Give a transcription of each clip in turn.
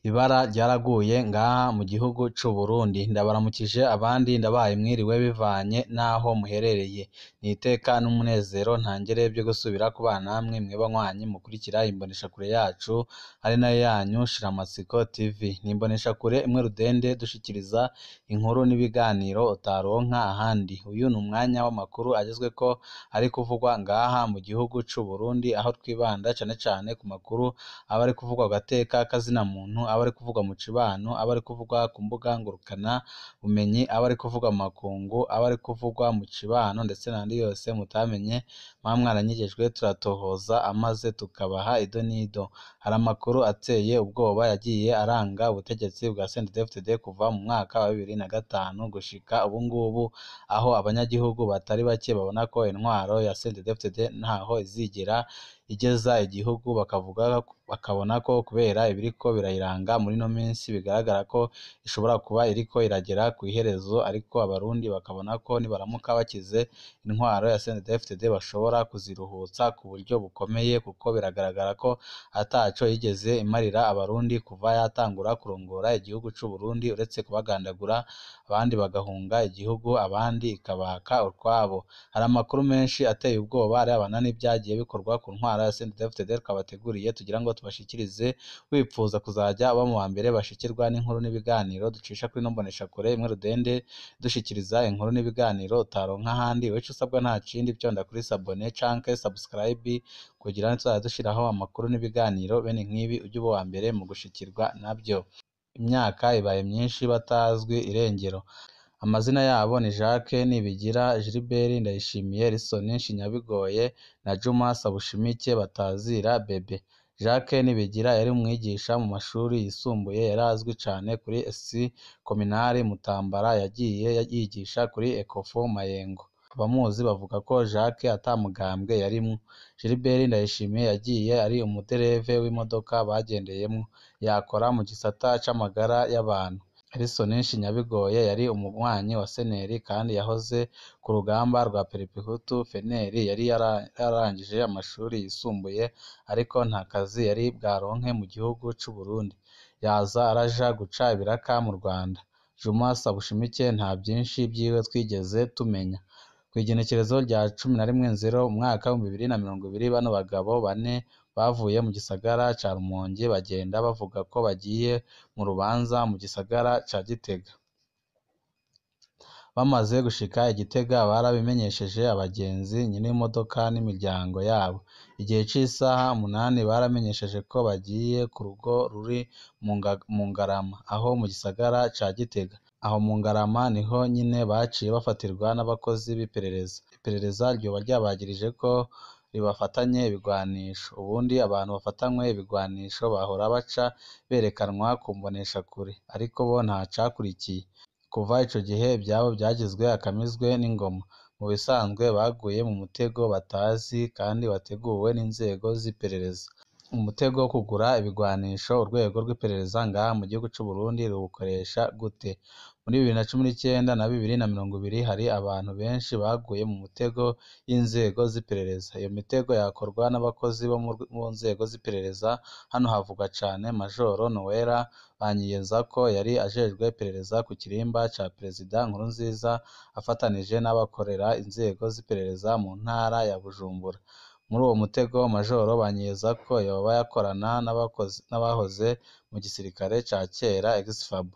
Ibara ryaraguye ngaha mu gihugu c'u Burundi. Ndabaramukije abandi ndabahaye mwiriwe bivanye n'aho muherereye. Ni iteka n'umunezero ntangere vyo gusubira kubana namwe mwebwe anywanyi mukurikira imboneshakure yacu ari nayo yanyu Shiramatsiko TV. Ni imboneshakure imwe rudende dushikiriza inkuru n'ibiganiro utaronka ahandi. Uyu ni umwanya w'amakuru agezweko ari kuvugwa ngaha mu gihugu c'u Burundi, aho twibanda cane cane ku makuru aba ari kuvugwa ku gateka k'azina muntu, aba ari kuvugwa mu cibano, aba ari kuvugwa ku mbuga ngurukana bumenyi, aba ari kuvugwa mu makungu, aba ari kuvugwa mu cibano ndetse n'andi yose mutamenye mwa mwaranyigejwe turatohoza amaze tukabaha ido n'ido. Hari amakuru ateye ubwoba yagiye aranga ubutegetsi bwa CNDD-FDD kuva mu mwaka wa 2005 gushika ubu ngubu, aho abanyagihugu batari bake babona ko intwaro ya CNDD-FDD ntaho izigera igeza igihugu, bakabona ko kubera ibiriko birayiranga muri no minsi bigaragara ko ishobora kuba iriko iragera ku iherezo, ariko abarundi bakabona ko nibaramuka bakize intwaro ya CNDD-FDD bashobora kuziruhutsa ku buryo bukomeye, kuko biragaragara ko ataco yigeze imarira abarundi kuva yatangura kurongora igihugu c'u Burundi, uretse kubagandagura abandi bagahunga igihugu, abandi ikabaka utwabo. Hari amakuru menshi ateye ubwoba arabana n'ivyagiye bikorwa ku ntwara ya CNDD-FDD twabateguriye tugira ngo tubashikirize, wipfuza kuzaja aba mu bambere bashikirwa n'inkuru n'ibiganiro ducisha kuri no mboneshakure imwe rudende dushikiriza inkuru n'ibiganiro utaronka ahandi. Ico usabwa nta kindi vyonda kuri sabone canke subscribe kugira ngo tuzaje dushiraho amakuru n'ibiganiro bene nk'ibi uje uba wa mbere mu gushikirwa navyo. Imyaka ibaye myinshi batazwi irengero. Amazina yabo ni Jacques Nibigira, Gilbert Ndayishimiye, Elson Shinyabigoye na Juma Sabushimike batazira Bebe. Jacques Nibigira yari umwigisha mu mashuri yisumbuye, yarazwi cane kuri SC Kominari Mutambara, yagiye yigisha kuri Ecofo Mayengo. Abamuzi bavuga ko Jacques atamugambwe yarimwo. Gilbert Ndayishimiye yagiye ari umudereve w'imodoka bagendeyemwo, yakora mu gisata c'amagara y'abantu. Elson Shinyabigoye yari umunywanyi wa seneri kandi yahoze ku rugamba rwa Peripehutu Feneri, yari yararangije amashuri yisumbuye ariko nta kazi yari bwaronke mu gihugu c'u Burundi, yaza araja guca ibiraka mu Rwanda. Juma Sabushimike nta vyinshi vyiwe twigeze tumenya. Kw'igenekerezo rya 11/0 umwaka wa 2020 bano bagabo bane bavuye mu gisagara ca Rumonge bagenda bavuga ko bagiye mu rubanza mu gisagara ca Gitega. Bamaze gushika Igitega barabimenyesheje abagenzi nyine imodoka n'imiryango yabo. Igihe c'isaha 8 baramenyesheje ko bagiye ku rugo ruri mu Ngarama, aho mu gisagara ca Gitega. Aho mu Ngarama niho nyine baciye bafatirwa n'abakozi b'iperereza. Iperereza ryoba ryabagirije ko ribafatanye ibigwanisho. Ubundi abantu bafatanywe ibigwanisho bahora baca berekanwa ku mboneshakure, ariko bo nta cakurikiye. Kuva ico gihe ivyabo vyagizwe akamizwe n'ingoma. Mu bisanzwe baguye mu mutego batazi kandi wateguwe n'inzego z'iperereza. Umutego wo kugura ibigwanisho urwego rw'iperereza ngaha mu gihugu c'u Burundi ruwukoresha gute? Muri 2019 na 2020 hari abantu benshi baguye mu mutego y'inzego z'iperereza. Iyo mitego yakorwa n'abakozi bo mu nzego z'iperereza. Hano havugwa cane Majoro Noella Banyiyenzako, yari ajejwe iperereza ku kirimba ca Perezida Nkurunziza afatanije n'abakorera inzego z'iperereza mu ntara ya Bujumbura. Muri uwo mutego Majoro Banyiyenzako yoba yakorana n'abahoze mu gisirikare ca kera ex-FAB,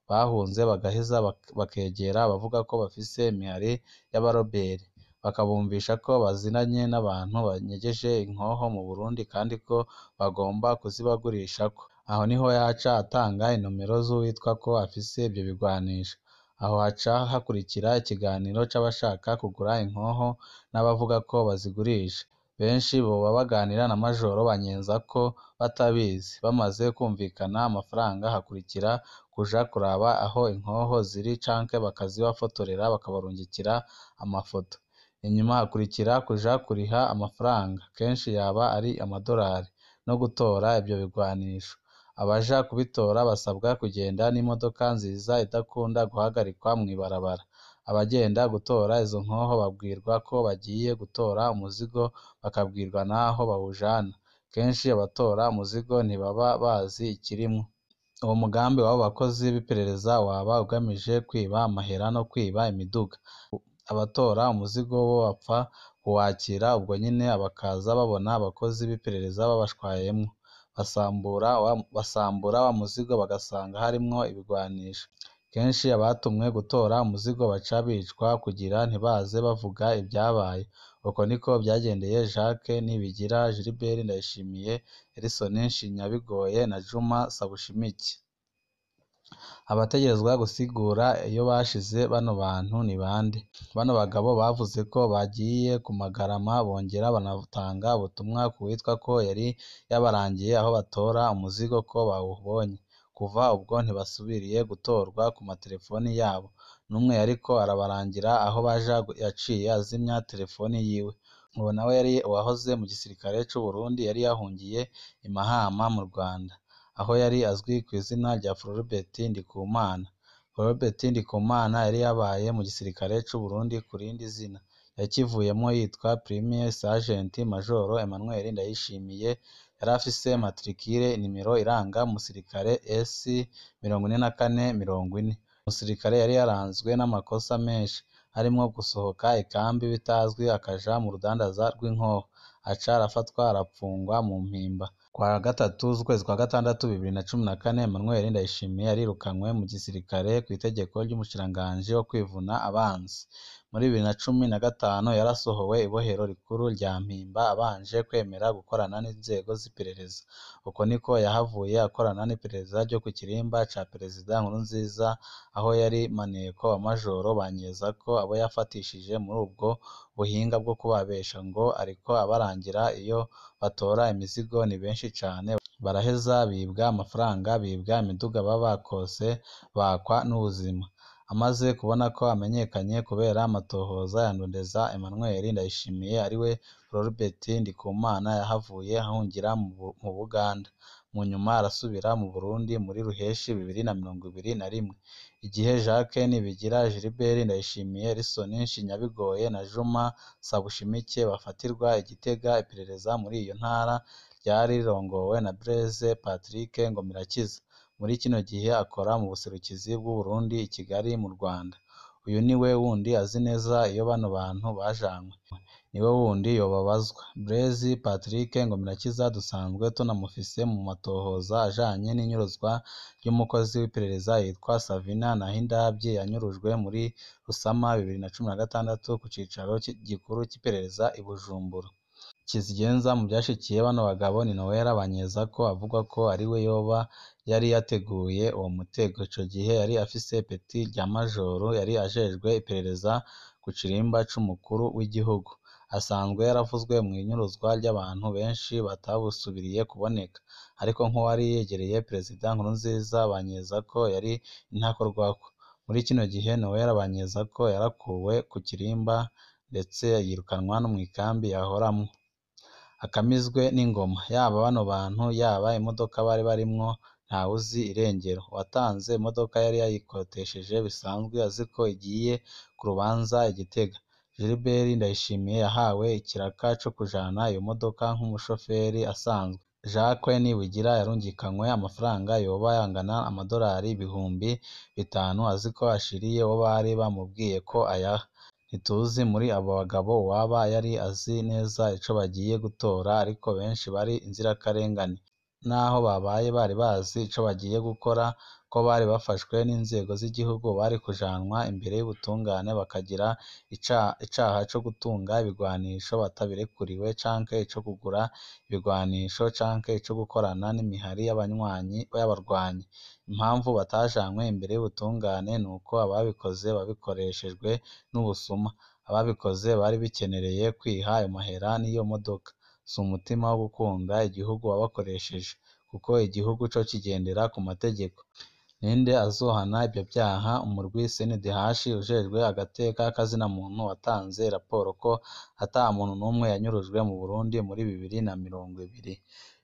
bahunze bagaheza bakegera abavuga ko bafise imihari y'abaroberi, bakabumvisha ko bazinanye n'abantu banyegeje inkoho mu Burundi kandi ko bagomba kuzibagurishako. Aho niho yaca atanga inomero z'uwitwa ko afise ivyo bigwanisho. Aho haca hakurikira ikiganiro c'abashaka kugura inkoho n'abavuga ko bazigurisha. Benshi boba baganira na Majoro Banyiyenzako batabizi. Bamaze kumvikana amafaranga hakurikira kuja kuraba aho inkoho ziri canke bakazibafotorera bakabarungikira amafoto. Inyuma hakurikira kuja kuriha amafaranga, kenshi yaba ari amadolari, no gutora ivyo bigwanisho. Abaja kubitora basabwa kugenda n'imodoka nziza idakunda guhagarikwa mw'ibarabara. Abagenda gutora izo nkoho babwirwa ko bagiye gutora umuzigo, bakabwirwa naho bawujana. Kenshi abatora umuzigo ntibaba bazi ikirimwo. Uwo mugambi w'abo bakozi b'iperereza waba ugamije kwiba amahera no kwiba imiduga. Abatora umuzigo bo bapfa kuwakira ubwo nyine bakaza babona abakozi b'iperereza babashwayemwo, basambura wa muzigo bagasanga harimwo ibigwanisho. Kenshi abatumwe gutora umuzigo baca bicwa kugira ntibaze bavuga ibyabaye. Uko niko byagendeye Jacques Nibigira, Gilbert Ndayishimiye, Elson Shinyabigoye na Juma Sabushimiki. Abategerezwa gusigura iyo bashize bano bantu ni bande? Bano bagabo bavuze ko bagiye ku Magarama, bongera banatanga ubutumwa ku witwa ko yari yabarangiye aho batora umuzigo ko bawubonye. Kuva ubwo ntibasubiriye gutorwa ku matelefoni yabo. N'umwe yariko arabarangira aho baja yaciye azimya telefoni yiwe. Uwo nawe yari uwahoze mu gisirikare c'u Burundi, yari yahungiye i Mahama mu Rwanda, aho yari azwi ku izina rya Floribert Ndikumana. Floribert Ndikumana yari yabaye mu gisirikare c'u Burundi ku rindi zina. Yakivuyemo yitwa Premier Sergent Major Emmanuel Ndayishimiye. Yari afise matricule nimero iranga umusirikare S4440. Umusirikare yari yaranzwe n'amakosa menshi, harimwo gusohoka ikambi bitazwi akaja mu rudandaza rw'inkoho. Aca arafatwa arapfungwa mu mpimba. Kwa gatatu z'ukwezi kwa gatandatu 2014, Emmanuel Ndayishimiye yarirukanywe mu gisirikare ku itegeko ry'umushikiranganji wo kwivuna abansi. Muri 2015 yarasohowe ibohero rikuru rya Mpimba abanje kwemera gukorana n'inzego z'iperereza. Uko niko yahavuye akorana n'iperereza ryo ku kirimba ca Perezida Nkurunziza, aho yari maneko wa majoro banyeza ko abo yafatishije muri ubwo buhinga bwo kubabesha ngo ariko abarangira iyo batora imizigo ni benshi cane. Baraheza bibwa amafaranga, bibwa imiduga baba bakose, bakwa n'ubuzima. Amaze kubona ko amenyekanye kubera amatohoza ya Ndondeza, Emmanuel Ndayishimiye ariwe Floribert Ndikumana yahavuye ahungira mu Buganda. Mu nyuma arasubira mu Burundi muri Ruheshi 2021. Igihe Jacques Nibigira, Gilbert Ndayishimiye, Elson Shinyabigoye na Juma Sabushimike bafatirwa i Gitega, iperereza muri iyo ntara ryari rirongowe na Blaise Patrick Ngomirakiza. Muri kino gihe akora mu buserukizi bw'u Burundi i Kigali mu Rwanda. Uyu niwe wundi azi neza iyo bano bantu bajanywe. Niwe wundi yobabazwa. Blaise Patrick Ngomirakiza dusanzwe tunamufise mu matohoza ajanye n'inyuruzwa ry'umukozi w'iperereza yitwa Savina Nahindavye yanyurujwe muri Rusama 2016 ku cicaro gikuru cy'iperereza i Bujumbura. Kizigenza mu byashikiye bano bagabo ni Noel banyeza ko avugwa ko ariwe yoba yari yateguye uwo mutego. Ico gihe yari afise peti rya majoro, yari ajejwe iperereza ku kirimba c'umukuru w'igihugu. Asanzwe yaravuzwe mu inyuruzwa ry'abantu benshi batabusubiriye kuboneka, ariko nk'uwari yegereye Perezida Nkurunziza banyeza ko yari intakorwako. Muri kino gihe Noel banyeza ko yarakuwe ku kirimba ndetse yirukanwa no mw'ikambi yahoramwo. Akamizwe n'ingoma, yaba bano bantu yaba imodoka bari barimwo ntawuzi irengero. Uwatanze imodoka yari yayikotesheje bisanzwe azi ko igiye ku rubanza i Gitega. Gilbert Ndayishimiye yahawe ikiraka co kujana iyo modoka nk'umushoferi asanzwe. Jacques Nibigira yarungikanywe amafaranga yoba yangana amadolari 5,000 azi ko ashiriye uwo bari bamubwiye ko ayaha. Ntituzi muri abo bagabo waba yari azi neza ico bagiye gutora, ariko benshi bari inzirakarengane. Naho babaye bari bazi ico bagiye gukora, ko bari bafashwe n'inzego z'igihugu bari kujanwa imbere y'ubutungane bakagira icaha co gutunga ibigwanisho batabirekuriwe, canke ico kugura ibigwanisho, canke ico gukorana n'imihari y'abarwanyi. Impamvu batajanwe imbere y'ubutungane ni uko ababikoze babikoreshejwe n'ubusuma. Ababikoze bari bikenereye kwiha ayo mahera n'iyo modoka. Si umutima wo gukunda igihugu wabakoresheje, kuko igihugu co kigendera ku mategeko. Ninde azohana ibyo byaha? Umurwi CNDH ujejwe agateka k'azina muntu watanze raporo ko ata muntu n'umwe yanyurujwe mu Burundi muri 2020.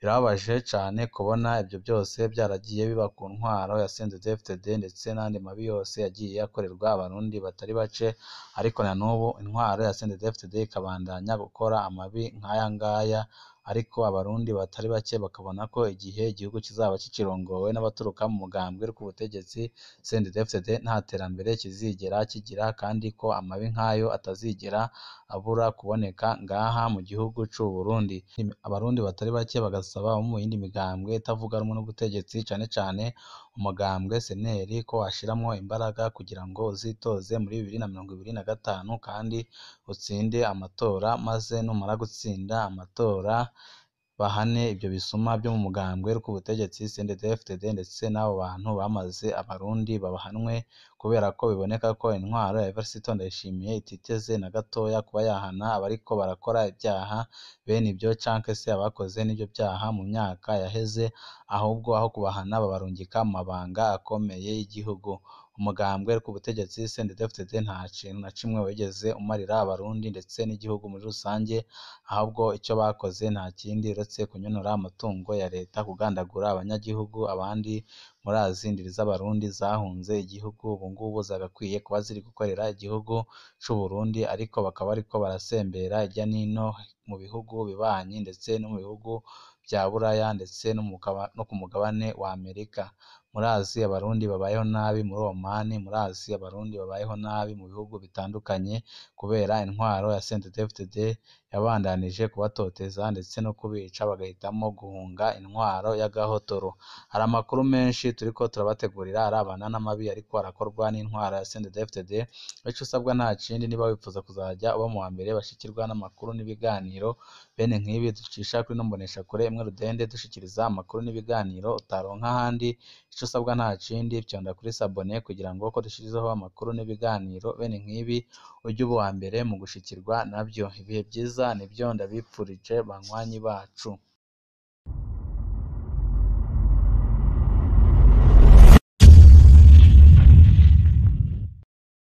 Birababaje cane kubona ibyo byose byaragiye biba ku ntwaro ya CNDD-FDD ndetse n'andi mabi yose yagiye akorerwa abarundi batari bake, ariko na n'ubu intwaro ya CNDD-FDD ikabandanya gukora amabi nk'aya ngaya ariko abarundi batari bake bakabona ko igihe igihugu kizaba kikirongowe n'abaturuka mu mugambwe uri ku butegetsi CNDD-FDD nta terambere kizigera kigira kandi ko amabi nk'ayo atazigera abura kuboneka ngaha mu gihugu c'u Burundi. Abarundi batari bake bagasaba abo mu yindi migambwe itavuga rumwe n'ubutegetsi cane cane umugambwe seneri ko washiramwo imbaraga kugira ngo uzitoze muri 2025 kandi utsinde amatora, maze numara gutsinda amatora bahane ibyo bisuma byo mu mugambwe uri ku butegetsi CNDD-FDD ndetse n'abo bantu bamaze abarundi babahanwe, kubera ko biboneka ko intwaro ya Evariste Ndayishimiye ititeze na gatoya kuba yahana abariko barakora ibyaha bene ibyo canke se abakoze n'ibyo byaha mu myaka yaheze, ahubwo aho kubahana babarungika mu mabanga akomeye y'igihugu. Umugambwe uri ku butegetsi CNDD-FDD nta kintu na kimwe wigeze umarira abarundi ndetse n'igihugu muri rusange, ahubwo icyo bakoze nta kindi uretse kunyonora amatungo ya leta, kugandagura abanyagihugu. Abandi murazi indiri z'abarundi zahunze igihugu ubu ngubu zagakwiye kuba ziri gukorera igihugu c'u Burundi, ariko bakaba bariko barasembera irya nino mu bihugu bibanyi ndetse no mu bihugu bya Buraya ndetse no ku mugabane wa Amerika. Murazi abarundi babayeho nabi muri Oman, murazi abarundi babayeho nabi mu bihugu bitandukanye kubera intwaro ya CNDD-FDD yabandanije kubatoteza ndetse no kubica bagahitamo guhunga intwaro y'agahotoro. Hari amakuru menshi turiko turabategurira arabana n'amabi ariko arakorwa n'intwaro ya CNDD-FDD. Ico usabwa nta kindi, niba wifuza kuzajya uba mu wa mbere bashikirwa n'amakuru n'ibiganiro bene nk'ibi ducisha kuri ino mboneshakure imwe rudende dushikiriza amakuru n'ibiganiro utaronka ahandi, ico usabwa nta kindi fyonda kuri sabone kugira ngo ko dushirizeho amakuru n'ibiganiro bene nk'ibi ujye uba uwa mbere mu gushikirwa nabyo. Ibihe byiza nibyo ndabipfurije banywanyi bacu.